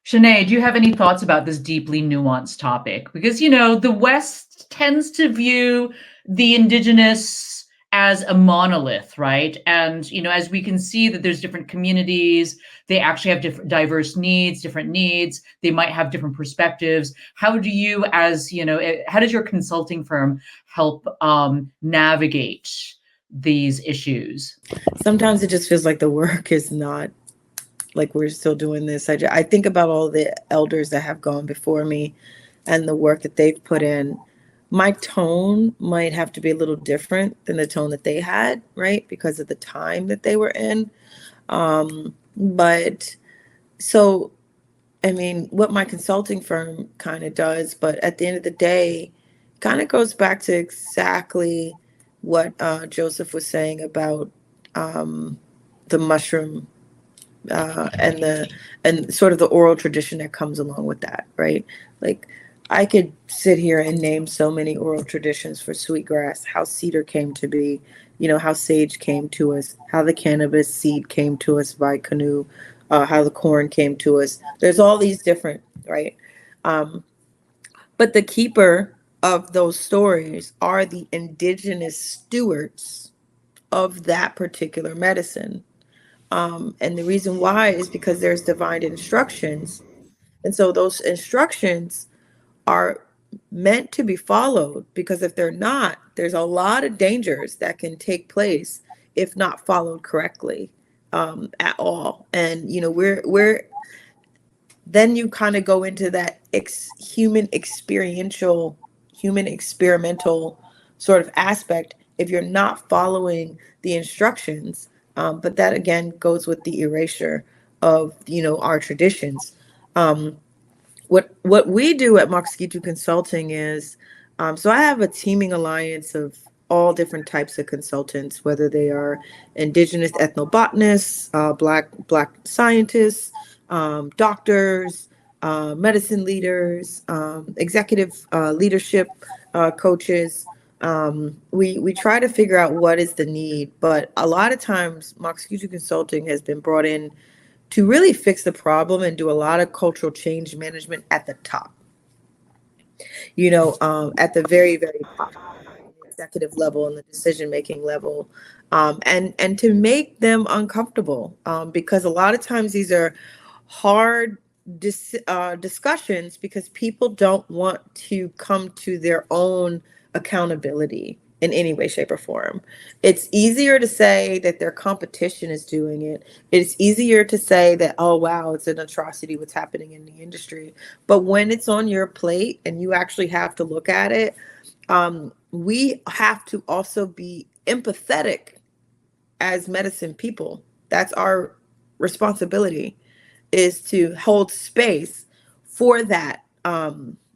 Shanae, do you have any thoughts about this deeply nuanced topic? Because, the West tends to view the indigenous as a monolith, right? And, as we can see that there's different communities, they actually have different diverse needs, different needs. They might have different perspectives. How do you, how does your consulting firm help navigate these issues? Sometimes it just feels like the work is not like we're still doing this. I think about all the elders that have gone before me and the work that they've put in. My tone might have to be a little different than the tone that they had, right? Because of the time that they were in. But so, I mean, what my consulting firm kind of does, but at the end of the day, kind of goes back to exactly what Joseph was saying about the mushroom and sort of the oral tradition that comes along with that, right? Like I could sit here and name so many oral traditions for sweetgrass, how cedar came to be, how sage came to us, how the cannabis seed came to us by canoe, how the corn came to us. There's all these different, right? Um, but the keeper of those stories are the indigenous stewards of that particular medicine. And the reason why is because there's divine instructions. And so those instructions are meant to be followed, because if they're not, there's a lot of dangers that can take place if not followed correctly at all. And we're then you kind of go into that human experiential, human experimental sort of aspect if you're not following the instructions. But that again goes with the erasure of our traditions. Um, what we do at Mosquito Consulting is, so I have a teaming alliance of all different types of consultants, whether they are indigenous ethnobotanists, black scientists, doctors, medicine leaders, executive leadership coaches. We try to figure out what is the need, but a lot of times Mosquito Consulting has been brought in to really fix the problem and do a lot of cultural change management at the top, at the very, very top, executive level and the decision making level, and to make them uncomfortable, because a lot of times these are hard discussions because people don't want to come to their own accountability in any way, shape, or form. It's easier to say that their competition is doing it. It's easier to say that, oh, wow, it's an atrocity what's happening in the industry. But when it's on your plate and you actually have to look at it, we have to also be empathetic as medicine people. That's our responsibility, is to hold space for that,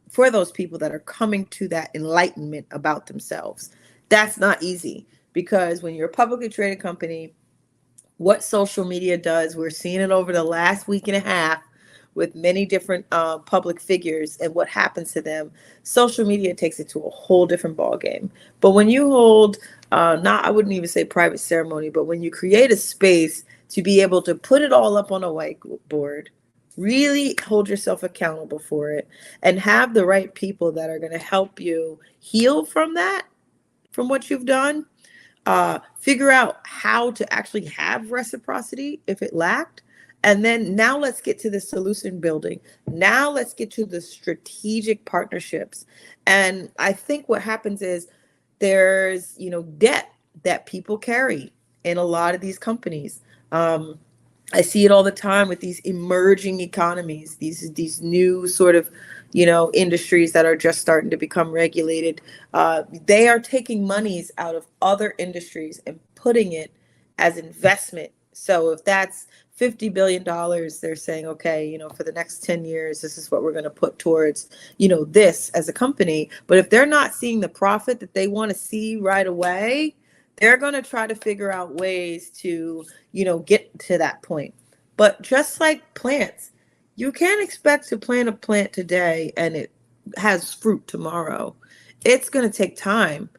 for those people that are coming to that enlightenment about themselves. That's not easy, because when you're a publicly traded company, what social media does, we're seeing it over the last week and a half with many different public figures and what happens to them. Social media takes it to a whole different ball game. But when you hold, not, I wouldn't even say private ceremony, but when you create a space to be able to put it all up on a whiteboard, really hold yourself accountable for it, and have the right people that are going to help you heal from that, from what you've done, figure out how to actually have reciprocity if it lacked. And then now let's get to the solution building. Now let's get to the strategic partnerships. And I think what happens is there's, debt that people carry in a lot of these companies. I see it all the time with these emerging economies, these new sort of, industries that are just starting to become regulated. They are taking monies out of other industries and putting it as investment. So if that's $50 billion, they're saying, okay, for the next 10 years, this is what we're going to put towards, this as a company. But if they're not seeing the profit that they want to see right away, they're going to try to figure out ways to, get to that point. But just like plants, you can't expect to plant a plant today and it has fruit tomorrow. It's going to take time.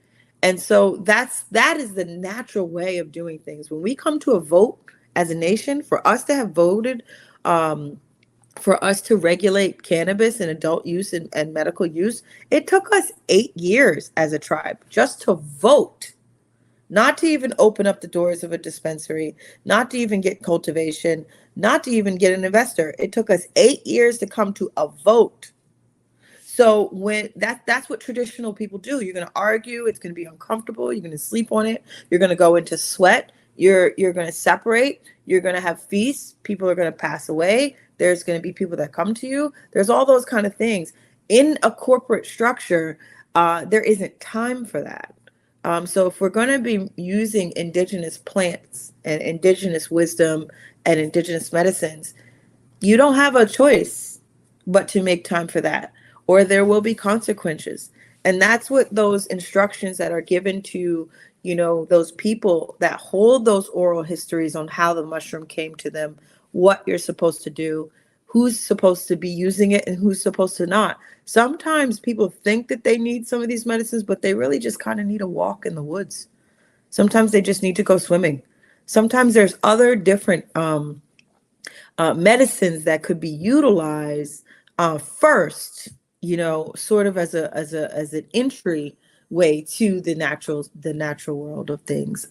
And so that is the natural way of doing things. When we come to a vote as a nation, for us to have voted for us to regulate cannabis and adult use and medical use, it took us 8 years as a tribe just to vote, not to even open up the doors of a dispensary, not to even get cultivation, not to even get an investor. It took us 8 years to come to a vote. So when that's what traditional people do. You're going to argue, it's going to be uncomfortable, you're going to sleep on it, you're going to go into sweat, you're going to separate, you're going to have feasts, people are going to pass away, there's going to be people that come to you. There's all those kind of things. In a corporate structure, there isn't time for that. So if we're going to be using indigenous plants and indigenous wisdom and indigenous medicines, you don't have a choice but to make time for that, or there will be consequences. And that's what those instructions that are given to, those people that hold those oral histories on how the mushroom came to them, what you're supposed to do, who's supposed to be using it and who's supposed to not. Sometimes people think that they need some of these medicines, but they really just kind of need a walk in the woods. Sometimes they just need to go swimming. Sometimes there's other different medicines that could be utilized first, sort of as an entry way to the natural world of things.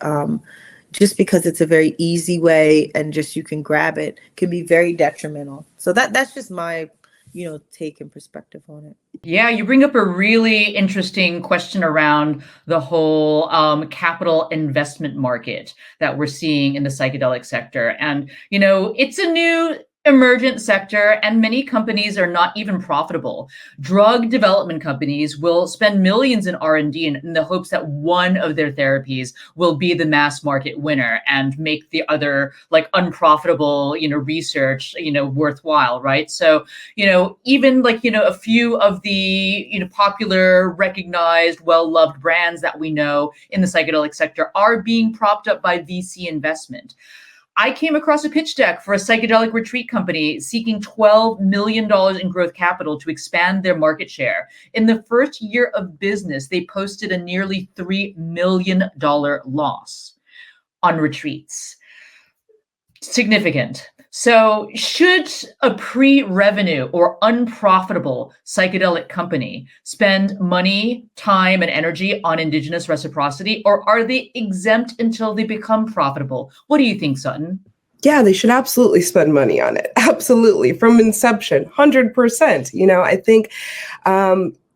Just because it's a very easy way and just you can grab it can be very detrimental. So that's just my take and perspective on it. Yeah, you bring up a really interesting question around the whole capital investment market that we're seeing in the psychedelic sector. And, it's a new emergent sector, and many companies are not even profitable. Drug development companies will spend millions in R&D in the hopes that one of their therapies will be the mass market winner and make the other unprofitable, research, worthwhile, right? So, even a few of the, popular, recognized, well-loved brands that we know in the psychedelic sector are being propped up by VC investment. I came across a pitch deck for a psychedelic retreat company seeking $12 million in growth capital to expand their market share. In the first year of business, they posted a nearly $3 million loss on retreats. Significant. So should a pre-revenue or unprofitable psychedelic company spend money, time, and energy on indigenous reciprocity, or are they exempt until they become profitable? What do you think, Sutton? Yeah, they should absolutely spend money on it. Absolutely. From inception, 100%. I think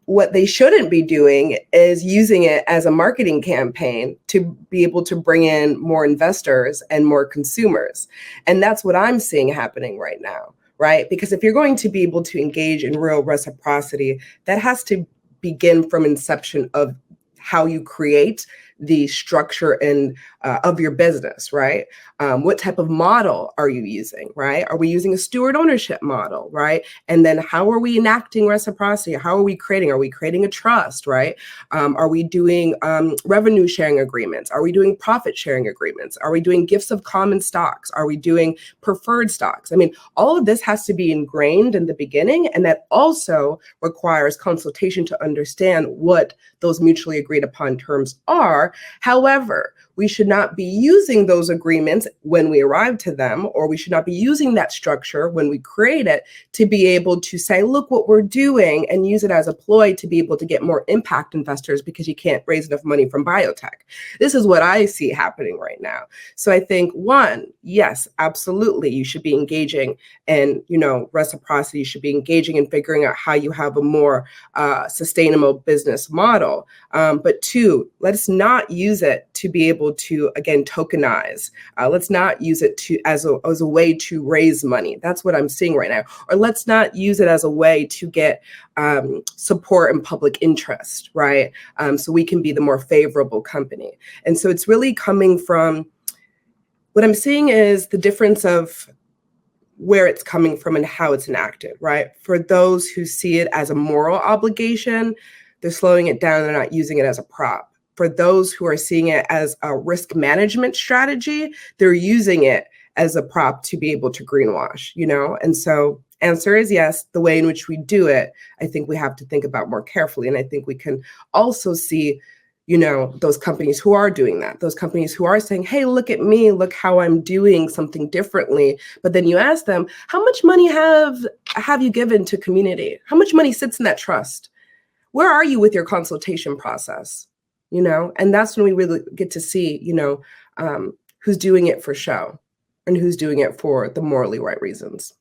what they shouldn't be doing is using it as a marketing campaign to be able to bring in more investors and more consumers. And that's what I'm seeing happening right now, right? Because if you're going to be able to engage in real reciprocity, that has to begin from inception of how you create the structure and of your business, right? What type of model are you using, right? Are we using a steward ownership model, right? And then how are we enacting reciprocity? How are we creating? Are we creating a trust, right? Are we doing revenue sharing agreements? Are we doing profit sharing agreements? Are we doing gifts of common stocks? Are we doing preferred stocks? I mean, all of this has to be ingrained in the beginning, and that also requires consultation to understand what those mutually agreed upon terms are. However, we should not be using those agreements when we arrive to them, or we should not be using that structure when we create it to be able to say, look what we're doing, and use it as a ploy to be able to get more impact investors because you can't raise enough money from biotech. This is what I see happening right now. So I think, one, yes, absolutely, you should be engaging in, reciprocity. You should be engaging in figuring out how you have a more sustainable business model. But two, let's not use it to be able to, again, tokenize. Let's not use it as a way to raise money. That's what I'm seeing right now. Or let's not use it as a way to get support and public interest, right? So we can be the more favorable company. And so it's really coming from, what I'm seeing is the difference of where it's coming from and how it's enacted, right? For those who see it as a moral obligation, they're slowing it down. They're not using it as a prop. For those who are seeing it as a risk management strategy, they're using it as a prop to be able to greenwash, And so answer is yes. The way in which we do it, I think we have to think about more carefully. And I think we can also see you know, those companies who are doing that, those companies who are saying, hey, look at me, look how I'm doing something differently. But then you ask them, how much money have you given to community? How much money sits in that trust? Where are you with your consultation process? You know, and that's when we really get to see, you know, who's doing it for show and who's doing it for the morally right reasons.